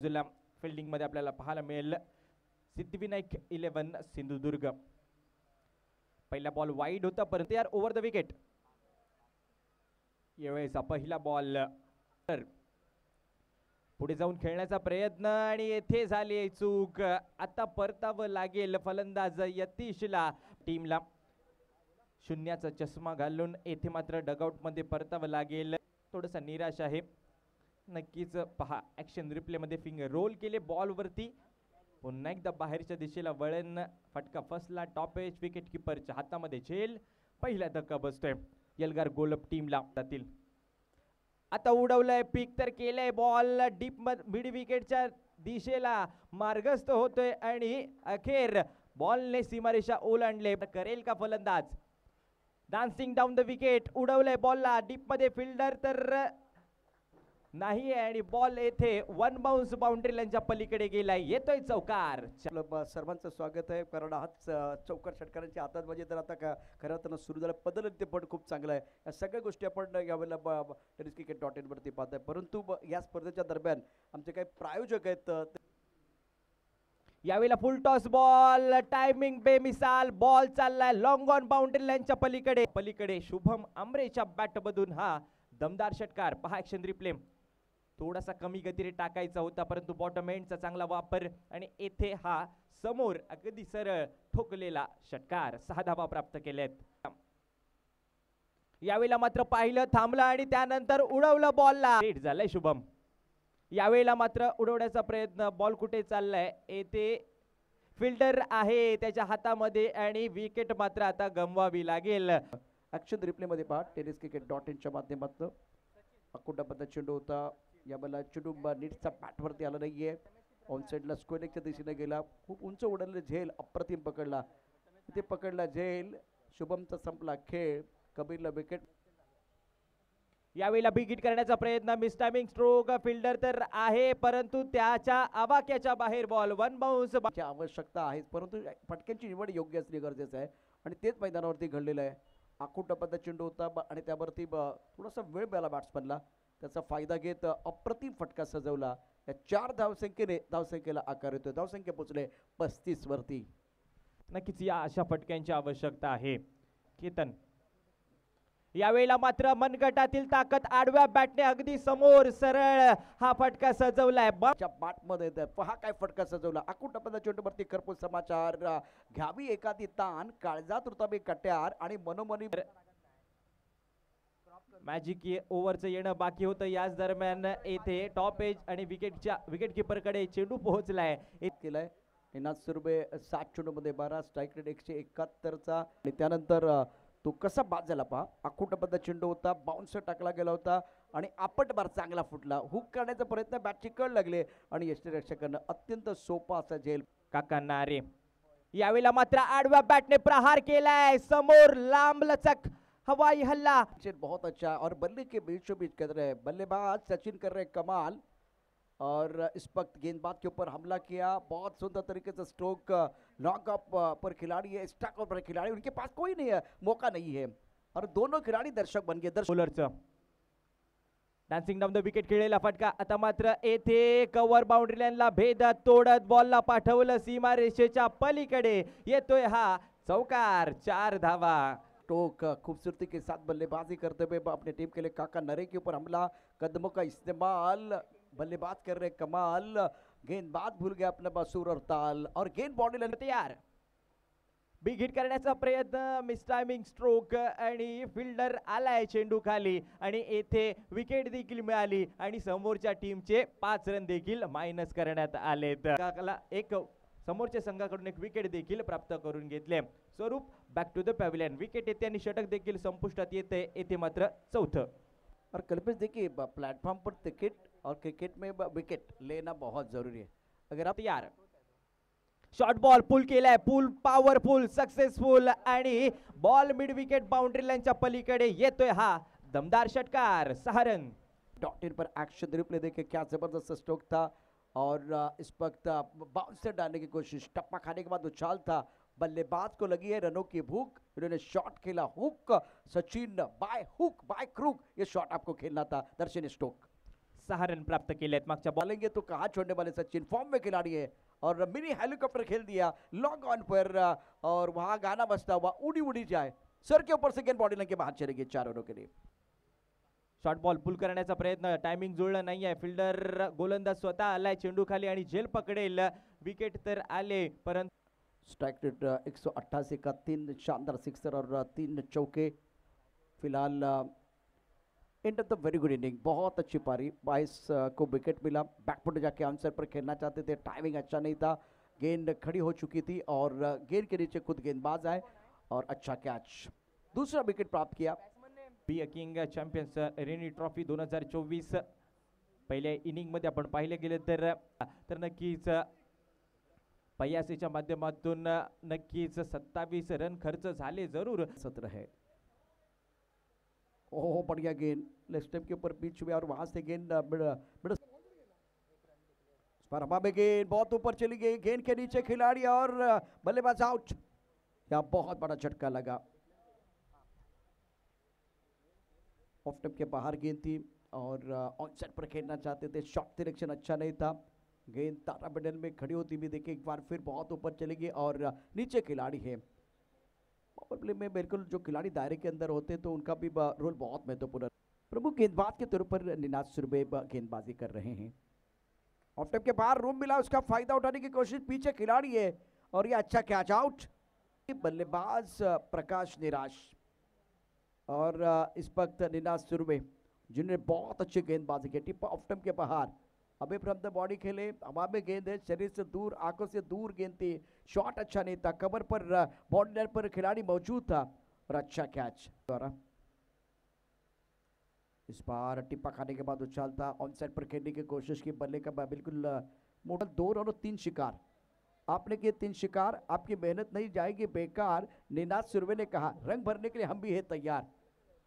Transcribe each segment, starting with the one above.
बाजूला फिल्डिंग मध्ये आपल्याला पाहायला मिळेल सिद्धिविनायक 11 सिंधुदुर्ग. पहिला बॉल वाईड होता परंतु यार ओव्हर द विकेट. यावेळेस पहिला बॉल पुढे जाऊन खेळण्याचा प्रयत्न आणि येथे झाली चूक. आता परतावं लागेल फलंदाज यतीशला. टीमला शून्याचा चष्मा घालून येथे मात्र डगआउट मध्ये परतावं लागेल. थोडंसं निराश आहे. नक्कीच पहा ऍक्शन रिप्ले मध्ये फिंगर रोल केले बॉल वरती. पुन्हा एकदा बाहेरच्या दिशेला वळण. फटका फसला. टॉप एज विकेट किपरच्या हातामध्ये झेल. पहिला धक्का बसतोय यलगार गोलप टीमला. आता उडवलंय पिक तर केलंय बॉल डीप मिड विकेटच्या दिशेला मार्गस्थ होतोय आणि अखेर बॉलने सीमारेषा ओलांडले. करेल का फलंदाज? Dancing down the wicket. उडवलंय बॉलला डीप मध्ये. फिल्डर तर नाही आणि बॉल येथे वन बाउन्स बाउंड्री लाईनच्या पलीकडे गेलाय. येतोय चौकार. सर्वांचं स्वागत आहे. कारण हाच चौकार षटकारांच्या हातात म्हणजे तर आता खरं तर सुरू झालं पदल ते पण खूप चांगलं आहे. या सगळ्या गोष्टी आपण यावेळेला tenniscricket.in वरती पाहताय. परंतु या स्पर्धेच्या दरम्यान आमचे काही प्रायोजक आहेत. यावेळेला फुल टॉस बॉल. टायमिंग बेमिसाल. बॉल चाललाय लॉंग ऑन बाउंड्री लाईनच्या पलीकडे शुभम आमरेच्या बॅट मधून हा दमदार षटकार. पहा ऍक्शन रिप्ले. थोडासा कमी गतीने टाकायचा होता परंतु बॉटम एंडचा चांगला वापर आणि येथे हा समोर अगदी सरळ ठोकलेला षटकार. 6 धावा प्राप्त केलेत. यावेळेला मात्र पाहिलं थांबलं आणि त्यानंतर उडवलं बॉलला. रेड झालाय शुभम. यावेळेला मात्र उडवण्याचा प्रयत्न. बॉल कुठे चाललाय? येथे फिल्डर आहे त्याच्या हातामध्ये आणि विकेट मात्र आता गमवावी लागेल. ऍक्शन रिप्ले मध्ये पहा tenniscricket.in च्या माध्यमातून. अकुंडाबद्ध चेंडू होता. या बॉलला चेंडू नीटचा बॅटवरती आला नाहीये. ऑन साईडला स्क्वेअरच्या दिशेने गेला. खूप उंच उडवलेलं झेल अप्रतिम पकडला. ते पकडला झेल. शुभमचा संपला खेळ. कबीरला विकेट. यावेळेला बिग हिट करण्याचा प्रयत्न. Miss timing stroke. फिल्डर तर आहे परंतु त्याच्या आवाक्याच्या बाहेर बॉल. One bounce. आवश्यकता आहे परंतु फटक्यांची निवड योग्य असणे गरजेचं आहे आणि तेच मैदानावरती घडलेलं आहे. आकुंडाबद्ध चेंडू होता आणि त्यावरती थोडासा वेळ मिळाला बॅट्समनला. त्याचा फायदा घेत अप्रतिम फटका सजवला. या 4 धावसंख्येला आकार येतोय. धावसंख्या पोचले 35 वरती. नक्कीच या अशा फटक्यांची आवश्यकता आहे. केतन यावेळेला मात्र मनगटातील ताकद आडव्या बॅटने अगदी समोर सरळ हा फटका सजवलाय. बॅट मध्ये पहा काय फटका सजवला. आकुंडाबद्ध चेंडूवरती खरपूस समाचार. घ्यावी एखादी ताण. काळजात रुताबी कट्यार आणि मनोमनी. मॅजिक ओव्हरचं येणं बाकी होतं. याच दरम्यान येथे टॉप एज आणि विकेट किपर कडे चेंडू पोहोचलाय. केलाय निनाद सुर्वे 7 चेंडूमध्ये 12. स्ट्राईक रेट 171चा आणि त्यानंतर तो कसा बाद झाला पहा. आकुंडाबद्ध चेंडू होता. बाउन्सर टाकला गेला होता आणि आपट बार चांगला फुटला. हुक करण्याचा प्रयत्न बॅटची कळ लागले आणि यष्टीरक्षकांना अत्यंत सोपा असा झेल. काका नारे यावेळेला मात्र आडव्या बॅटने प्रहार केलाय. समोर लांब लचक हवाई हल्ला. बहुत अच्छा और बल्ले के बीचों बीच कर रहे बल्लेबाज सचिन कर रहे कमाल और इस वक्त गेंदबाज के ऊपर हमला किया. बहुत सुंदर तरीके से स्ट्रोक. लॉन्ग ऑफ पर खिलाड़ी है. स्टक ऑफ पर खिलाड़ी. उनके पास कोई नहीं है. मौका नहीं है और दोनों खिलाड़ी दर्शक बन गए. बॉलरचं डान्सिंग डाऊन द विकेट खेळलेला फटका. आता मात्र येथे कव्हर बाउंड्री लाईनला भेदत तोडत बॉलला पाठवलं सीमारेषेच्या पलीकडे. येतोय हा चौकार. 4 धावा. टोक खूबसूरती के साथ बल्लेबाजी करते हुए अपने टीम के लिए काका नरे के ऊपर हमला. कदमों का इस्तेमाल. बल्लेबाज कर रहे कमाल. गेंदबाज भूल गया अपना बसूर और ताल और गेंद बॉडी लाइन तयार. बिग हिट करण्याचा प्रयत्न. मिस टायमिंग स्ट्रोक आणि फिल्डर आलाय चेंडू खाली आणि येथे विकेट देखील मिळाली आणि समोरच्या टीमचे 5 रन देखील मायनस करण्यात आलेत. काकाला एक समोरच्या संघाकडून एक विकेट देखील प्राप्त करून घेतले. Swaroop back to the pavilion. Wicket येते आणि षटक देखील संपुष्टात येते. येथे मात्र 4थं. और कल्पेश देखिए प्लेटफॉर्म पर क्रिकेट और क्रिकेट में विकेट लेना बहुत जरूरी है. अगर आप तयार. शॉर्ट बॉल पुल केलाय. पुल पॉवरफुल सक्सेसफुल आणि बॉल मिड विकेट बाउंड्री लाईनच्या पलीकडे येतोय हा दमदार षटकार. 6 रन. .in पर एक्शन रिप्ले देखे क्या जबरदस्त स्ट्रोक था और इस वक्त बाउंसर डालने की कोशिश. टप्पा खाने के बाद उछाल था. बल्लेबाज को लगी है रनों की भूख. इन्होंने शॉट खेला. Hook. Sachin by hook by crook ये शॉट आपको खेलना था. दर्शन स्टोक 6 रन प्राप्त केले आहेत मागच्या डालेंगे तो कहाँ छोड़ने वाले सचिन, फॉर्म में खिलाड़ी है और मिनी हेलीकॉप्टर खेल दिया लॉन्ग ऑन पर और वहां गाना बजता हुआ उड़ी उड़ी जाए, सर के ऊपर से गेंद बॉडी लाइन के बाहर चले गई 4 रनों के लिए। शॉर्ट बॉल पुल करण्याचा प्रयत्न, टायमिंग जुळलं नाहीये, फिल्डर गोलंदाज स्वतः आलाय चेंडू खाली आणि झेल पकडेल, विकेट तर आले परंतु स्ट्राइक रेट 188 का 3 शानदार सिक्सर और 3 चौके। फिलहाल end of the very good inning, बहुत अच्छी पारी, 22 को विकेट मिला, बैकफुट जाके आंसर पर खेलना चाहते थे, टाइमिंग अच्छा नहीं था, गेंद खड़ी हो चुकी थी और गेंद के नीचे खुद गेंदबाज आए और अच्छा कैच, दूसरा विकेट प्राप्त किया। Be king champions rainy trophy 2024 पहिल्या इनिंग मध्ये आपण पाहिले गेले तर नक्कीच पयासीच्या माध्यमातून नक्कीच 27 रन खर्च झाले जरूर। सत्र है, ओह बढ़िया गेंद लेफ्ट स्टंप के ऊपर बीच हुआ और वहां से गेंद हवा में गेंद बहुत ऊपर चली गई, गेंद के नीचे खिलाड़ी और बल्लेबाज आउट, यहाँ बहुत बड़ा झटका लगा, ऑफ स्टंप के बाहर गेंद थी और ऑन साइड पर खेलना चाहते थे, शॉट सिलेक्शन अच्छा नहीं था, गेंद तारा बंडल में खड़ी होती भी देखिए एक बार फिर बहुत ऊपर चली गई और नीचे खिलाड़ी है। पावर प्ले में बिल्कुल जो खिलाड़ी दायरे के अंदर होते हैं तो उनका भी रोल बहुत महत्वपूर्ण। प्रमुख गेंदबाज के तौर पर निनाज सुरभि गेंदबाजी कर रहे हैं, ऑफ स्टंप के बाहर रूम मिला, उसका फायदा उठाने की कोशिश, पीछे खिलाड़ी है और ये अच्छा कैच आउट। बल्लेबाज प्रकाश निराश और इस वक्त निनाज सुरभि जिन्होंने बहुत अच्छी गेंदबाजी की, टिप ऑफ स्टंप के बाहर, अभी फ्रॉम द बॉडी खेले, हवा में गेंद है, शरीर से दूर, आंखों से दूर गेंद थी, शॉट अच्छा नहीं था, कवर पर बॉडी लाइन पर खिलाड़ी मौजूद था और अच्छा कैच द्वारा। इस बार टिप्पा खाने के बाद उछालता, ऑन साइड पर खेलने की कोशिश की, बल्ले का बिल्कुल मोटा 2 रन और 3 शिकार, आपने किए 3 शिकार, आपकी मेहनत नहीं जाएगी बेकार, निनाज सुरभि ने कहा रंग भरने के लिए हम भी है तैयार।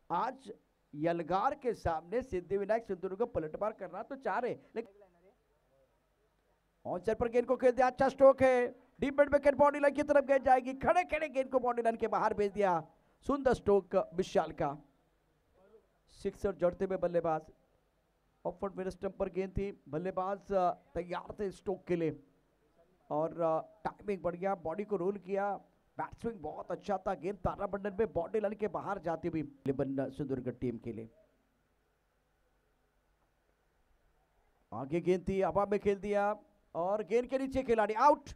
आज यलगार के सामने सिद्धिविनायक सिंधुदुर्ग पलटवार करना तो चाह रहे, लेकिन ऑन साइड पर गेंद को खेल दिया, अच्छा स्ट्रोक है, deep mid wicket body line की तरफ गेंद जाएगी, खड़े खड़े गेंद को बॉडी लाइन के बाहर भेज दिया, सुंदर स्ट्रोक विशाल का, सिक्सर जड़ते हुए बल्लेबाज, ऑफवर्ड मिड स्टंप पर गेंद थी, बल्लेबाज तैयार थे स्ट्रोक के लिए और टाइमिंग बढ़िया, बॉडी को रोल किया, बैट स्विंग बहुत अच्छा था, गेंद तारा बंडल में बॉडी लाइन के बाहर जाती हुई सिंधुदुर्ग टीम के लिए। आगे गेंद थी, हवा में खेल दिया और गेंद के नीचे खिलाड़ी आउट।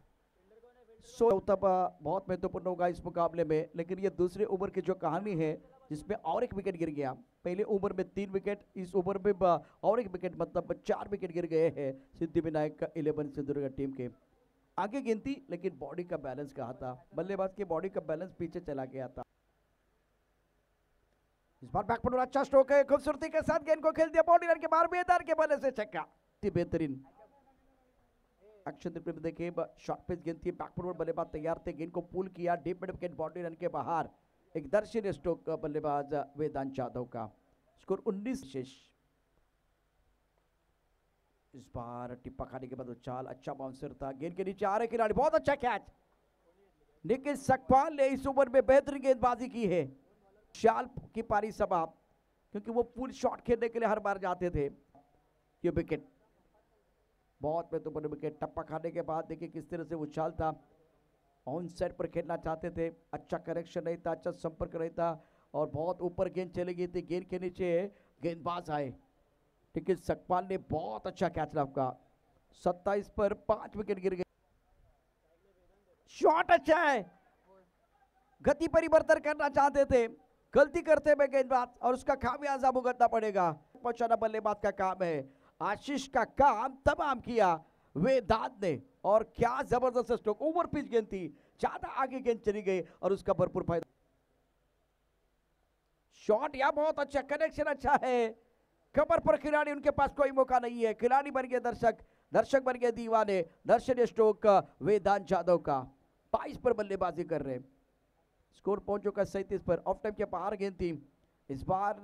तब बहुत महत्वपूर्ण होगा इस मुकाबले में, लेकिन ये दूसरे ओवर की जो कहानी है जिसमें और एक विकेट गिर गया, पहले ओवर में 3 विकेट, इस ओवर में और एक विकेट, मतलब 4 विकेट गिर गए हैं सिद्धिविनायक 11 सिंधुदुर्ग टीम के। आगे गेंद थी लेकिन बॉडी का बैलेंस कहा था, बल्लेबाज के बॉडी का बैलेंस पीछे चला गया था। इस बार बैक पर अच्छा स्ट्रोक है, खूबसूरती के साथ गेंद को खेल दिया, बॉडी लाइन के बाहर, बेदार के बल्ले से छक्का, बेहतरीन एक्शन देखिए, शॉर्ट पिच गेंद थी, बैक पर बल्लेबाज तैयार थे, गेंद को पुल किया, deep mid wicket body line के बाहर, एक दर्शनीय स्ट्रोक बल्लेबाज वेदांत जाधव का, स्कोर 19 शेष। इस बार टिप्पा खाने के बाद उछाल, अच्छा बाउंसर था, गेंद के नीचे आ रहे खिलाड़ी, बहुत अच्छा कैच, निखिल सकपाल ने इस ओवर में बेहतरीन गेंदबाजी की है, शाल की पारी समाप्त, क्योंकि वो पूल शॉट खेलने के लिए हर बार जाते थे। ये विकेट बहुत महत्वपूर्ण विकेट, टप्पा खाने के बाद देखिए किस तरह से उछाल था, ऑन साइड पर खेलना चाहते थे, अच्छा कनेक्शन नहीं था, अच्छा संपर्क नहीं था और बहुत ऊपर गेंद चली गई थी, गेंद के नीचे गेंदबाज आए, लेकिन सकपाल ने बहुत अच्छा कैच रखा, 27 पर 5 विकेट गिर गए, शॉट अच्छा है, गति परिवर्तन करना चाहते थे, गलती करते हुए गेंदबाज और उसका खामियाजा भुगतना पड़ेगा, पहुंचाना बल्लेबाज का काम है, आशीष का काम तमाम किया वेदांत ने और क्या जबरदस्त स्ट्रोक, ओवर पिच गेंद थी, ज्यादा आगे गेंद चली गई और उसका भरपूर फायदा, शॉट या बहुत अच्छा, कनेक्शन अच्छा है, कमर पर खिलाड़ी, उनके पास कोई मौका नहीं है, खिलाड़ी बन गए दर्शक, दर्शक बन गए दीवाने, दर्शनीय स्ट्रोक वेदांत जाधव का, 22 पर बल्लेबाजी कर रहे, स्कोर पहुंच चुका 37 पर, ऑफ टाइम के बाहर गेंद थी, इस बार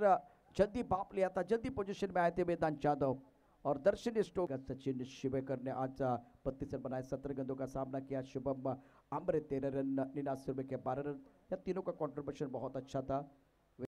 जल्दी भाप लिया था, जल्दी पोजीशन में आए थे वेदांत जाधव और दर्शनीय स्ट्रोक सचिन शिवेकर ने आज 32 रन बनाए, 17 गेंदों का सामना किया, शुभम आम्रे 13 रन, निनाज सुरभि के 12 रन, या तीनों का कॉन्ट्रीब्यूशन बहुत अच्छा था।